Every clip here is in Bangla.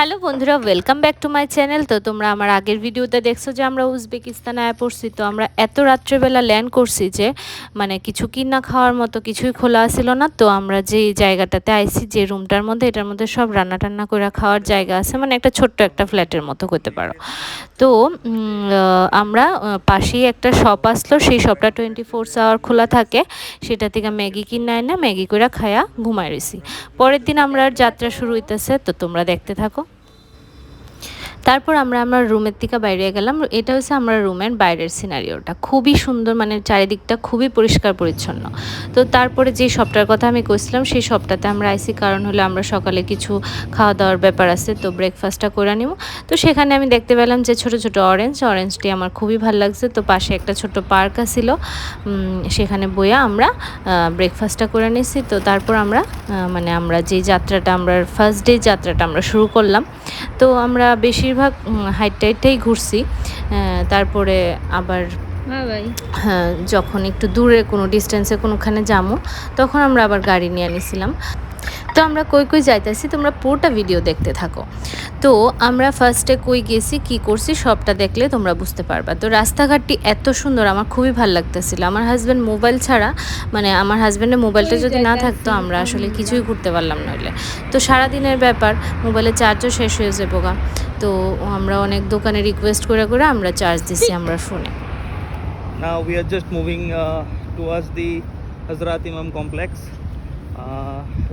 হ্যালো বন্ধুরা, welcome back to my channel. তো তোমরা আমার আগের ভিডিওতে দেখছো যে আমরা উজবেকিস্তানে আয়া পড়ছি। তো আমরা এত রাত্রেবেলা ল্যান্ড করছি যে মানে কিছু কিনা খাওয়ার মতো কিছুই খোলা ছিল না। তো আমরা যে জায়গাটাতে আইছি, যে রুমটার মধ্যে, এটার মধ্যে সব রান্না টান্না করে খাওয়ার জায়গা আছে, মানে একটা ছোট্ট একটা ফ্ল্যাটের মতো করতে পারো। তো আমরা পাশেই একটা শপ আসলো, সেই শপটা 24 আওয়ার খোলা থাকে। সেটা থেকে ম্যাগি কিনে আয় না, ম্যাগি করে খায়া ঘুমাই রয়েছি। পরের দিন আমরা যাত্রা শুরু হইতেছে, তো তোমরা দেখতে থাকো। তারপর আমরা আমার রুমের থেকে বাইরে গেলাম। এটা হচ্ছে আমার রুমের বাইরের সিনারিওটা, খুবই সুন্দর, মানে চারিদিকটা খুবই পরিষ্কার পরিচ্ছন্ন। তো তারপরে যে শপটার কথা আমি কইছিলাম, সেই শপটাতে আমরা আইসি কারণ হলো আমরা সকালে কিছু খাওয়া দাওয়ার ব্যাপার আছে, তো ব্রেকফাস্টটা করে নিব। তো সেখানে আমি দেখতে পেলাম যে ছোট ছোট অরেঞ্জটি আমার খুবই ভালো লাগছে। তো পাশে একটা ছোট পার্ক আছিল, সেখানে বইয়া আমরা ব্রেকফাস্টটা করে নিয়েছি। তো তারপর আমরা আমরা যে যাত্রাটা, আমরা ফার্স্ট ডে যাত্রাটা আমরা শুরু করলাম। তো আমরা বেশিরভাগ হাইটটাই ঘুরছি। তারপরে আবার হ্যাঁ, যখন একটু দূরে কোনো ডিস্টেন্সে কোনোখানে যাবো, তখন আমরা আবার গাড়ি নিয়ে নিয়েছিলাম। তো আমরা কই যাইতেছি, তোমরা পুরোটা ভিডিও দেখতে থাকো। তো আমরা ফার্স্টে কই গেছি, কি করছি, সবটা দেখলে তোমরা বুঝতে পারবা। তো রাস্তাঘাটটি এত সুন্দর, আমার খুবই ভালো লাগতেছিল। আমার হাজব্যান্ড মোবাইল ছাড়া, আমার হাজব্যান্ডের মোবাইলটা যদি না থাকতো, আমরা আসলে কিছুই ঘুরতে পারলাম নইলে। তো সারাদিনের ব্যাপার, মোবাইলের চার্জও শেষ হয়ে যাবো গা। তো আমরা অনেক দোকানে রিকোয়েস্ট করে আমরা চার্জ দিছি আমরা ফোনে। Now we are just moving towards the Hazrat Imam complex.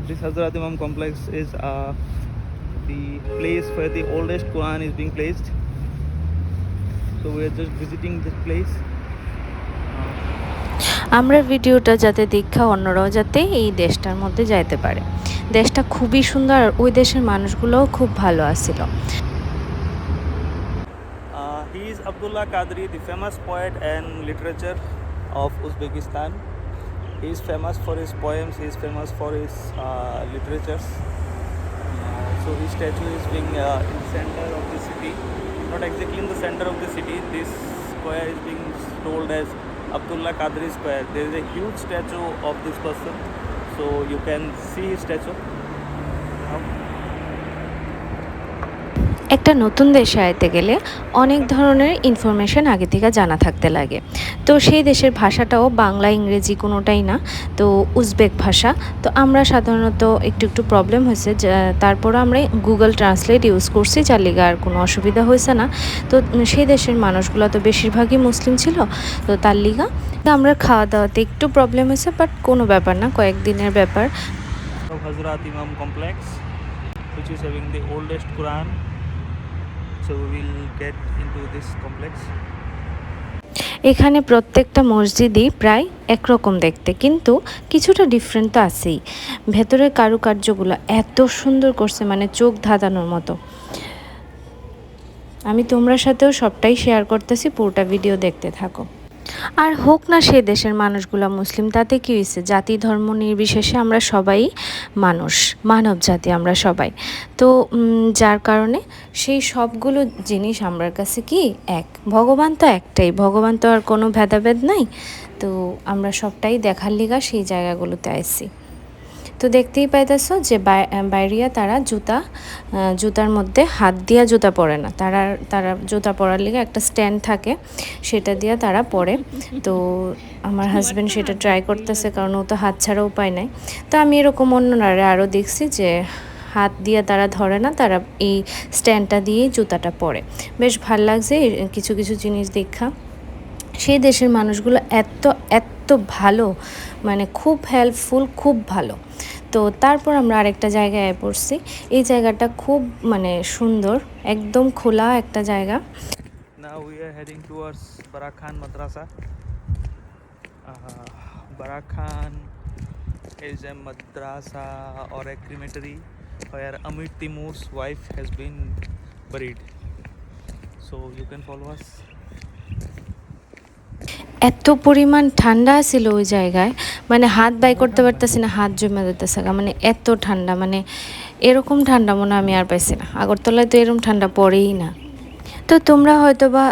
This Hazrat Imam complex is the place where the oldest Quran is being placed. So we are just visiting this place. আমরা ভিডিওটা যাতে দেখা অন্যরাও যাতে এই দেশটার মধ্যে যাইতে পারে। দেশটা খুবই সুন্দর, আর ওই দেশের মানুষগুলোও খুব ভালো আছিল। He is Abdullah Qadri, the famous poet and literature of Uzbekistan. He is famous for his poems, he is famous for his literatures. So his statue is being in the center of the city, not exactly in the center of the city. This square is being told as Abdullah Qadri Square. There is a huge statue of this person, so you can see his statue. একটা নতুন দেশে আইতে গেলে অনেক ধরনের ইনফরমেশন আগে থেকে জানা থাকতে লাগে। তো সেই দেশের ভাষাটাও বাংলা ইংরেজি কোনোটাই না, তো উজবেক ভাষা। তো আমরা সাধারণত একটু প্রবলেম হয়েছে, তারপরও আমরা গুগল ট্রান্সলেট ইউজ করছি, যার লিগে আর কোনো অসুবিধা হয়েছে না। তো সেই দেশের মানুষগুলো তো বেশিরভাগই মুসলিম ছিল, তো তার লিগা আমরা খাওয়া দাওয়াতে একটু প্রবলেম হয়েছে, বাট কোনো ব্যাপার না, কয়েকদিনের ব্যাপার। Hazrat Imam complex, which is having the oldest Quran. So we will get into this complex. এখানে প্রত্যেকটা মসজিদই প্রায় একরকম দেখতে, কিন্তু কিছুটা ডিফারেন্ট তো আছেই। ভেতরের কারুকার্যগুলো এত সুন্দর করছে, মানে চোখ ধাঁধানোর মতো। আমি তোমরা সাথেও সবটাই শেয়ার করতেছি, পুরোটা ভিডিও দেখতে থাকো। আর হোক না সে দেশের মানুষগুলো মুসলিম, তাতে কী হয়েছে, জাতি ধর্ম নির্বিশেষে আমরা সবাই মানুষ, মানব জাতি আমরা সবাই। তো যার কারণে সেই সবগুলো জিনিস আমার কাছে কি এক, ভগবান তো একটাই, ভগবান তো আর কোনো ভেদাভেদ নাই। তো আমরা সবটাই দেখার লিগা সেই জায়গাগুলোতে আসছি। তো দেখতেই পাইতেছো যে বাইরিয়া তারা জুতার মধ্যে হাত দিয়া জুতা পরে না, তারা জুতা পরার লিগে একটা স্ট্যান্ড থাকে, সেটা দিয়া তারা পরে। তো আমার হাজব্যান্ড সেটা ট্রাই করতেছে, কারণ ও তো হাত ছাড়া উপায় নাই। তো আমি এরকম অন্যরা আরও দেখছি যে হাত দিয়ে তারা ধরে না, তারা এই স্ট্যান্ডটা দিয়েই জুতাটা পরে। বেশ ভাল লাগছে কিছু কিছু জিনিস দেখা। সেই দেশের মানুষগুলো এত এত ভালো, মানে খুব হেল্পফুল, খুব ভালো। তো তারপর আমরা আরেকটা জায়গায় পড়ছি। এই জায়গাটা খুব সুন্দর, একদম খোলা একটা জায়গা। Now we are heading towards Barakhan Madrasa. Barakhan is a madrasa or a crematory where Amir Timur's wife has been buried. So you can follow us. এত পরিমাণ ঠান্ডা ছিল ওই জায়গায়, হাত বাই করতে পারতেছি না, হাত জমে যেতেছে, এত ঠান্ডা, এরকম ঠান্ডা মনে আমি আর পাইছি না। আগরতলায় তো এরকম ঠান্ডা পড়েই না। তো তোমরা হয়তোবা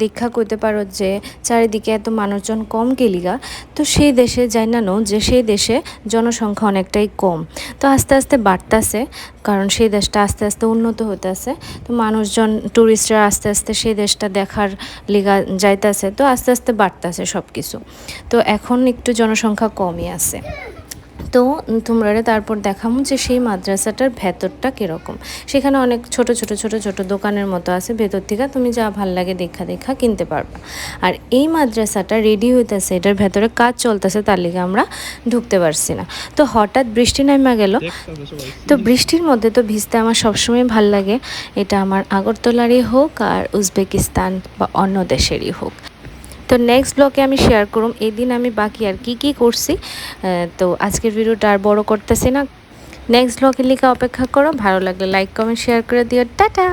দীক্ষা করতে পারো যে চারিদিকে এত মানুষজন কম গেলিগা, তো সেই দেশে যাই না যে সেই দেশে জনসংখ্যা অনেকটাই কম, তো আস্তে আস্তে বাড়তেছে, কারণ সেই দেশটা আস্তে আস্তে উন্নত হতেছে। তো মানুষজন ট্যুরিস্টরা আস্তে আস্তে সেই দেশটা দেখার লিগা যাইতেছে, তো আস্তে আস্তে বাড়তেছে সব কিছু। তো এখন একটু জনসংখ্যা কমই আছে। তো তোমরা তারপর দেখামু যে সেই মাদ্রাসাটার ভেতরটা কীরকম। সেখানে অনেক ছোট ছোট ছোট ছোট দোকানের মতো আছে, ভেতর থেকে তুমি যা ভাল লাগে দেখা দেখা কিনতে পারবা। আর এই মাদ্রাসাটা রেডি হইতেছে, এটার ভেতরে কাজ চলতেছে, তার লিগে আমরা ঢুকতে পারছি না। তো হঠাৎ বৃষ্টি নামা গেল, তো বৃষ্টির মধ্যে তো ভিজতে আমার সবসময় ভাল লাগে, এটা আমার আগরতলারই হোক আর উজবেকিস্তান বা অন্য দেশেরই হোক। তো নেক্সট ব্লগে আমি শেয়ার করুম এই দিন আমি বাকি আর কি করছি। তো আজকের ভিডিওটা আর বড় করতেছি না, নেক্সট ব্লগের লিখে অপেক্ষা করো। ভালো লাগলে লাইক কমেন্ট শেয়ার করে দিও। টাটা।